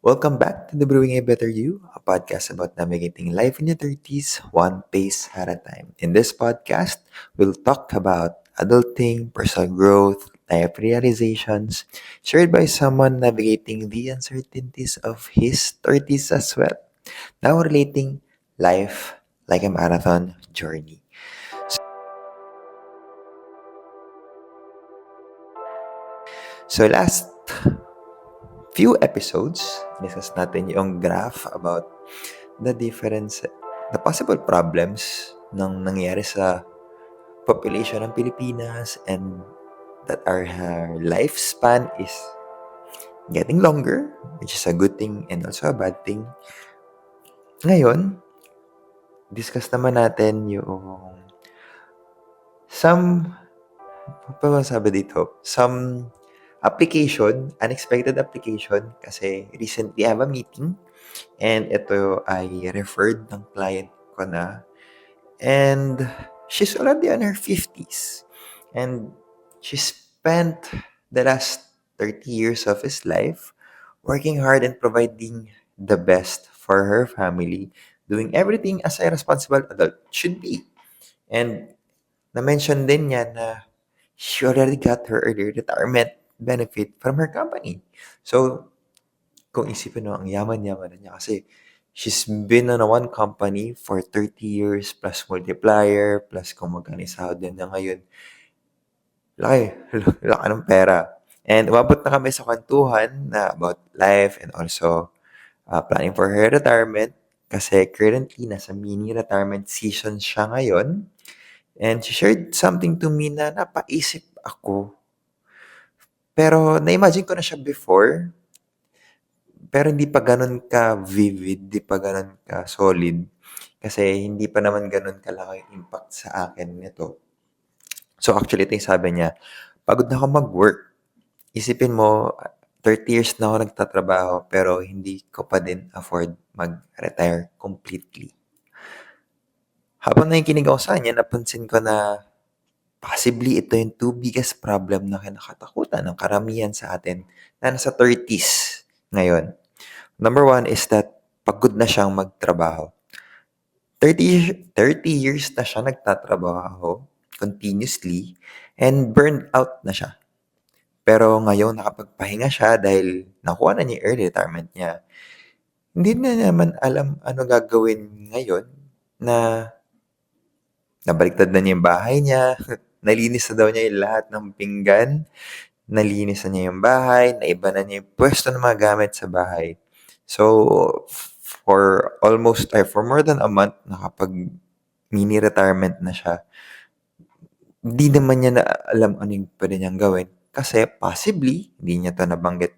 Welcome back to the Brewing a Better You, a podcast about navigating life in your 30s, one pace at a time. In this podcast, we'll talk about adulting, personal growth, life realizations, shared by someone navigating the uncertainties of his 30s as well. Now relating life like a marathon journey. So last few episodes, discuss natin yung graph about the possible problems ng nangyayari sa population ng Pilipinas and that our lifespan is getting longer, which is a good thing and also a bad thing. Ngayon, discuss naman natin yung some, pa sabi dito, some unexpected application kasi recently I have a meeting and ito ay referred ng client ko na. And she's already in her 50s. And she spent the last 30 years of his life working hard and providing the best for her family, doing everything as a responsible adult should be. And na-mention din niya na she already got her early retirement benefit from her company. So, kung isipin mo, ang yaman-yaman na niya kasi she's been on a one company for 30 years plus multiplier plus kung magkano yung sahod niya ngayon. Laki, laki ng pera. And umabot na kami sa kwentuhan na about life and also planning for her retirement kasi currently nasa mini retirement season siya ngayon. And she shared something to me na napaisip ako. Pero na-imagine ko na siya before, pero hindi pa gano'n ka-vivid, hindi pa gano'n ka-solid. Kasi hindi pa naman gano'n kalaki yung impact sa akin nito. So actually, ito yung sabi niya, pagod na ako mag-work. Isipin mo, 30 years na ako nagtatrabaho pero hindi ko pa din afford mag-retire completely. Habang nakikinig ako sa kanya, napansin ko na possibly ito yung two biggest problem na kinakatakutan ng karamihan sa atin na nasa 30s ngayon. Number one is that pagod na siyang magtrabaho. 30 years na siya nagtatrabaho continuously and burned out na siya. Pero ngayon nakapagpahinga siya dahil nakuha na niya yung early retirement niya. Hindi na naman alam ano gagawin ngayon na nabaliktad na niya yung bahay niya, nalinis na daw niya yung lahat ng pinggan, nalinis na niya yung bahay, naiba na niya yung pwesto ng mga gamit sa bahay. So, for more than a month, nakapag mini retirement na siya. Hindi naman niya na alam ano yung pwede niyang gawin. Kasi possibly, hindi niya to nabanggit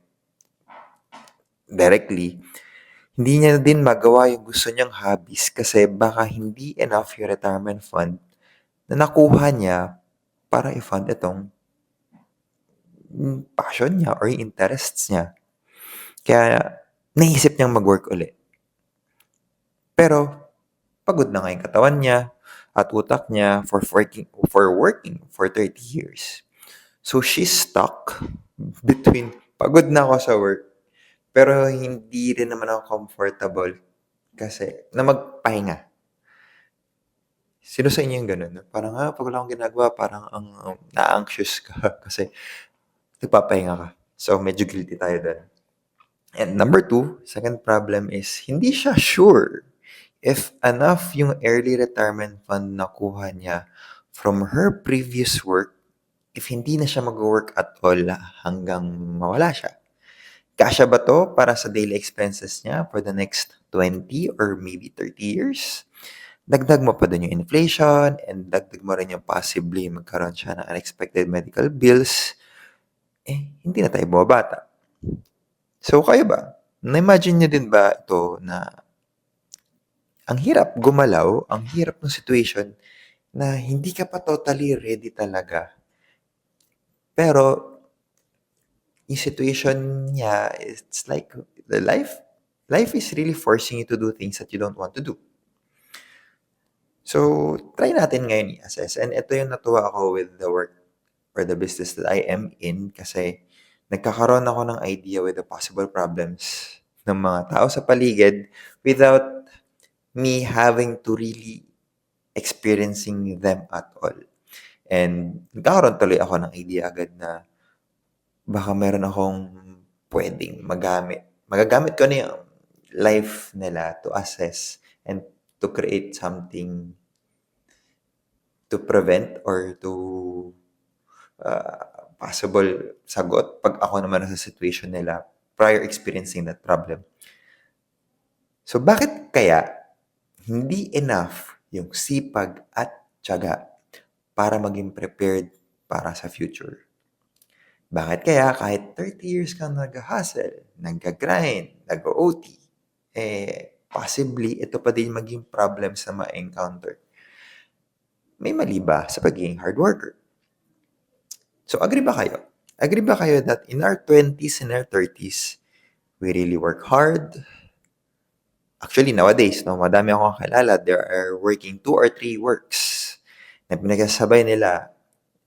directly, hindi niya din magawa yung gusto niyang hobbies kasi baka hindi enough yung retirement fund na nakuha niya para i-fund itong passion niya or yung interests niya. Kaya naisip niyang mag-work ulit. Pero pagod na nga yung katawan niya at utak niya for working for 30 years. So she's stuck between pagod na ako sa work pero hindi rin naman ako comfortable kasi na magpahinga. Sino sa inyo yung ganun? Parang pag wala akong ginagawa, parang na-anxious ka kasi nagpapahinga ka. So medyo guilty tayo doon. And number two, second problem is hindi siya sure if enough yung early retirement fund na kuha niya from her previous work if hindi na siya mag-work at all hanggang mawala siya. Kasya ba to para sa daily expenses niya for the next 20 or maybe 30 years? Dagdag mo pa dun yung inflation and dagdag mo rin yung possibly magkaroon siya ng unexpected medical bills. Hindi na tayo bumabata. So, kayo ba? Na-imagine niyo din ba ito na ang hirap gumalaw, ang hirap ng situation na hindi ka pa totally ready talaga. Pero, yung situation niya, it's like the life is really forcing you to do things that you don't want to do. So, try natin ngayon i-assess. And ito yung natuwa ako with the work or the business that I am in kasi nagkakaroon ako ng idea with the possible problems ng mga tao sa paligid without me having to really experiencing them at all. And nagkakaroon tuloy ako ng idea agad na baka meron akong pwedeng magagamit ko na yung life nila to assess and to create something to prevent or to possible sagot pag ako naman nasa situation nila prior experiencing that problem. So, bakit kaya hindi enough yung sipag at tiyaga para maging prepared para sa future? Bakit kaya kahit 30 years kang nag-hustle, nag-grind, nag-OT, possibly ito pa din maging problems na ma-encounter? May mali ba sa pagiging hard worker? So, agree ba kayo? Agree ba kayo that in our 20s and our 30s, we really work hard? Actually, nowadays, no, madami akong kakilala, they are working 2 or 3 works na pinagsasabay nila.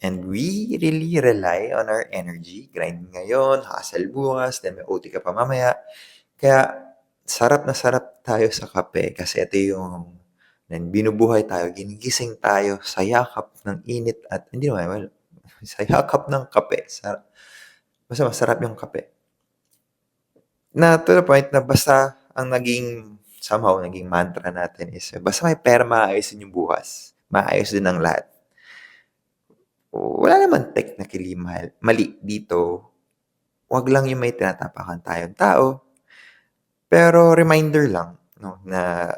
And we really rely on our energy. Grind ngayon, hustle bukas, then may OT ka pa mamaya. Kaya, sarap na sarap tayo sa kape kasi ito yung binubuhay tayo, ginigising tayo sa yakap ng init at, hindi naman, well, sa yakap ng kape. Basta masarap yung kape. Na to the point na basta ang somehow naging mantra natin is, basta may pera, maayusin yung bukas. Maayos din ang lahat. Wala naman technically mali dito. Wag lang yung may tinatapakan tayong tao. Pero reminder lang, no, na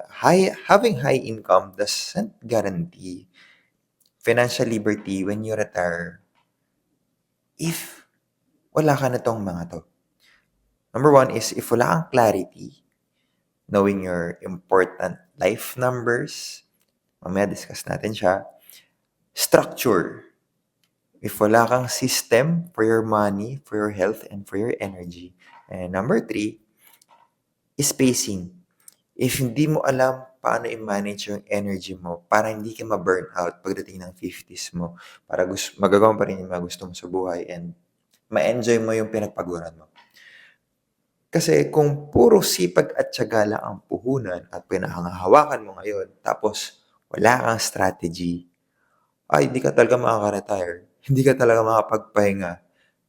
having high income doesn't guarantee financial liberty when you retire if wala ka na tong mga to. Number 1 is if wala kang clarity, knowing your important life numbers, mamaya discuss natin siya. Structure. If wala kang system for your money, for your health, and for your energy. And number 3 is spacing. If hindi mo alam paano i-manage yung energy mo para hindi ka ma-burn out pagdating ng 50s mo, para magagawa pa rin yung mga gusto mo sa buhay and ma-enjoy mo yung pinagpaguran mo. Kasi kung puro sipag at tiyaga lang ang puhunan at pinahangahawakan mo ngayon, tapos wala kang strategy, ay, hindi ka talaga makaka-retire. Hindi ka talaga makapagpahinga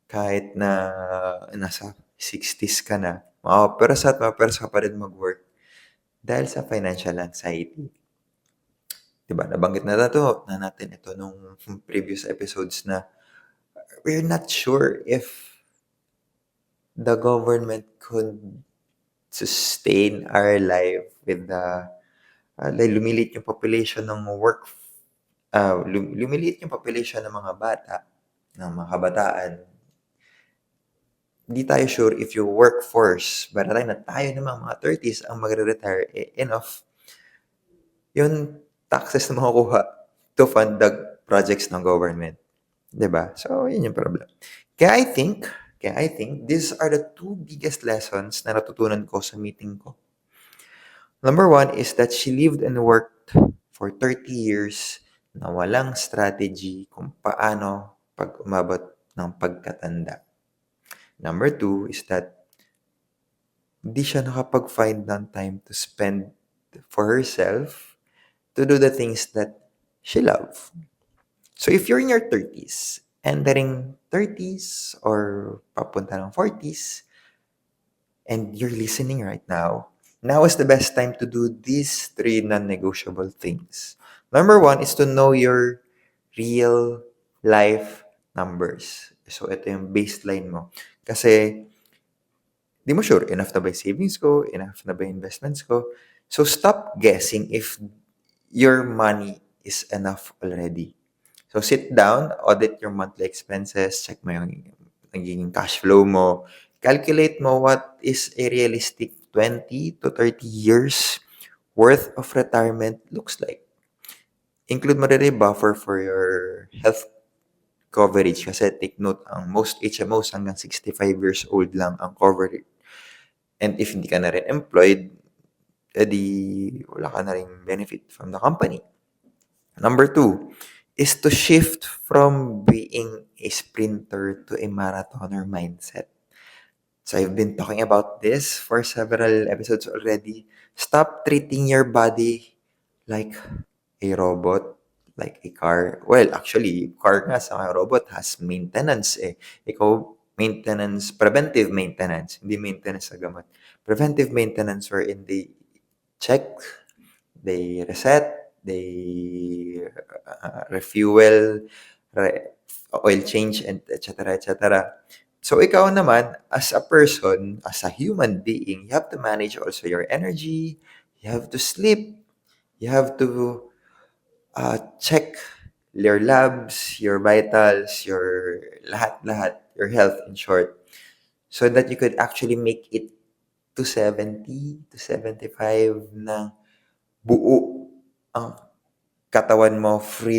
kahit na nasa 60s ka na. Mapapersa ka pa rin mag-work dahil sa financial anxiety. Diba? Nabanggit na natin ito nung previous episodes na we're not sure if the government could sustain our life with the lumiliit yung population ng lumiliit yung population ng mga bata, ng mga kabataan. Hindi tayo sure if yung workforce, by the time na tayo namang mga 30s ang magre-retire, enough yung taxes na makukuha to fund the projects ng government. Diba? So, yun yung problem. Kaya I think these are the 2 biggest lessons na natutunan ko sa meeting ko. Number 1 is that she lived and worked for 30 years na walang strategy kung paano pag umabot ng pagkatanda. Number 2 is that hindi siya nakapag-find ng time to spend for herself to do the things that she loves. So if you're in your 30s, entering 30s or papunta ng 40s, and you're listening right now is the best time to do these 3 non-negotiable things. Number 1 is to know your real life numbers. So, ito yung baseline mo. Kasi, di mo sure, enough na ba yung savings ko? Enough na ba yung investments ko? So, stop guessing if your money is enough already. So, sit down, audit your monthly expenses, check mo yung nagiging cash flow mo, calculate mo what is a realistic 20 to 30 years worth of retirement looks like. Include mo rin buffer for your health coverage kasi take note, ang most HMOs hanggang 65 years old lang ang coverage. And if hindi ka na rin employed, edi wala ka na rin benefit from the company. Number 2 is to shift from being a sprinter to a marathoner mindset. So I've been talking about this for several episodes already. Stop treating your body like a robot, like a car. Well, actually, car nga sa robot has maintenance eh. Ikaw, preventive maintenance, hindi maintenance sa gamot. Preventive maintenance wherein they check, they reset, they refuel, oil change, and etc. etc. So ikaw naman, as a person, as a human being, you have to manage also your energy, you have to sleep, you have to check your labs, your vitals, your lahat-lahat, your health in short, so that you could actually make it to 70 to 75 na buo ang katawan mo, free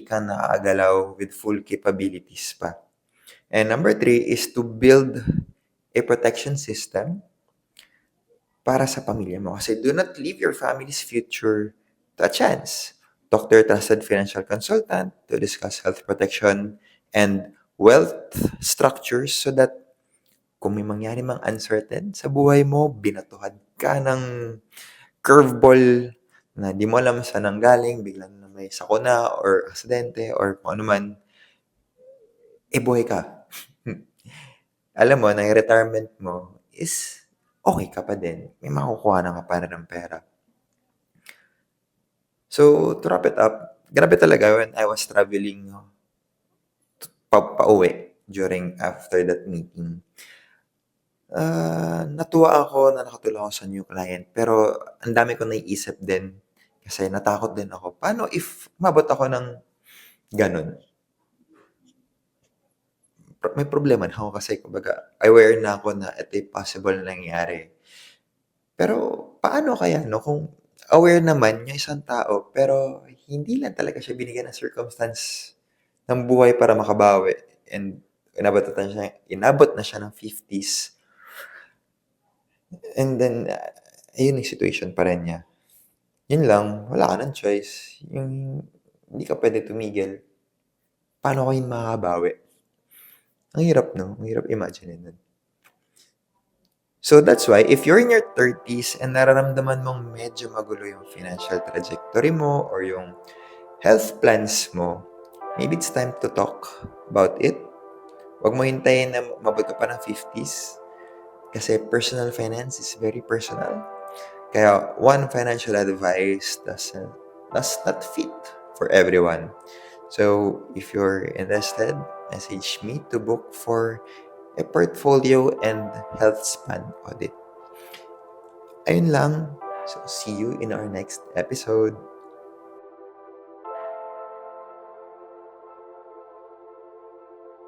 ka nakagalaw with full capabilities pa. And number 3 is to build a protection system para sa pamilya mo. Kasi do not leave your family's future to a chance. Talk to your trusted financial consultant to discuss health protection and wealth structures so that kung may mangyari mang uncertain sa buhay mo, binatuhan ka ng curveball na di mo alam saan ang galing, biglang na may sakuna or aksidente or kung ano man, buhay ka. Alam mo na yung retirement mo is okay ka pa din. May makukuha na ka pa rin ng pera. So, to wrap it up, grabe talaga when I was traveling pauwi after that meeting. Natuwa ako na nakatulong ako sa new client, pero ang dami kong naiisip din kasi natakot din ako. Paano if umabot ako ng ganun? May problema na ako kasi kumbaga aware na ako na ito'y possible na nangyari. Pero paano kaya kung aware naman yung isang tao pero hindi lang talaga siya binigyan ng circumstance ng buhay para makabawi and inabot na siya ng 50s. And then, ayun yung situation pa rin niya. Yun lang, wala ka ng choice. Yung hindi ka pwede tumigil. Paano ko yun makakabawi? Ang hirap, no? Ang hirap imagine nun. So that's why, if you're in your 30s and nararamdaman mong medyo magulo yung financial trajectory mo or yung health plans mo, maybe it's time to talk about it. Huwag mo hintayin na mabot ka pa ng 50s kasi personal finance is very personal. Kaya one financial advice does not fit for everyone. So if you're interested, message me to book for a portfolio and health span audit. Ayun lang. So see you in our next episode.